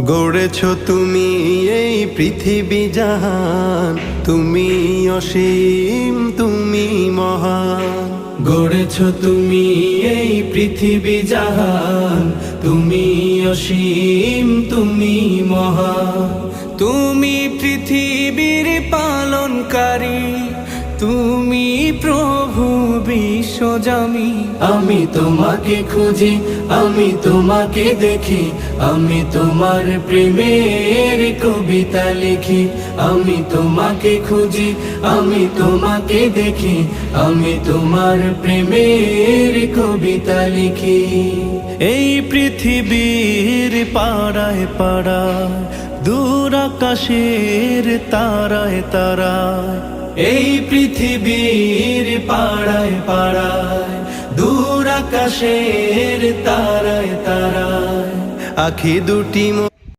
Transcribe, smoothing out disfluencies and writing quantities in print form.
গড়েছ তুমি এই পৃথিবী জাহান, তুমি অসীম তুমি মহান। গড়েছ তুমি এই পৃথিবী জাহান, তুমি অসীম তুমি মহান। তুমি পৃথিবীর পালনকারী, তুমি প্রভু বিশ্বজামি। আমি তোমাকে খুঁজি, আমি তোমাকে দেখি, আমি তোমার প্রেমের কবিতা লিখি। আমি তোমাকে খুঁজি, আমি তোমাকে দেখি, আমি তোমার প্রেমের কবিতা লিখি। এই পৃথিবীর পাড়ায় পাড়ায়, দূর আকাশের তারায় তারায়। এই পৃথিবীর পাড়ায় পাড়ায়, দূর আকাশের তারায় তারায়। আখি দুটি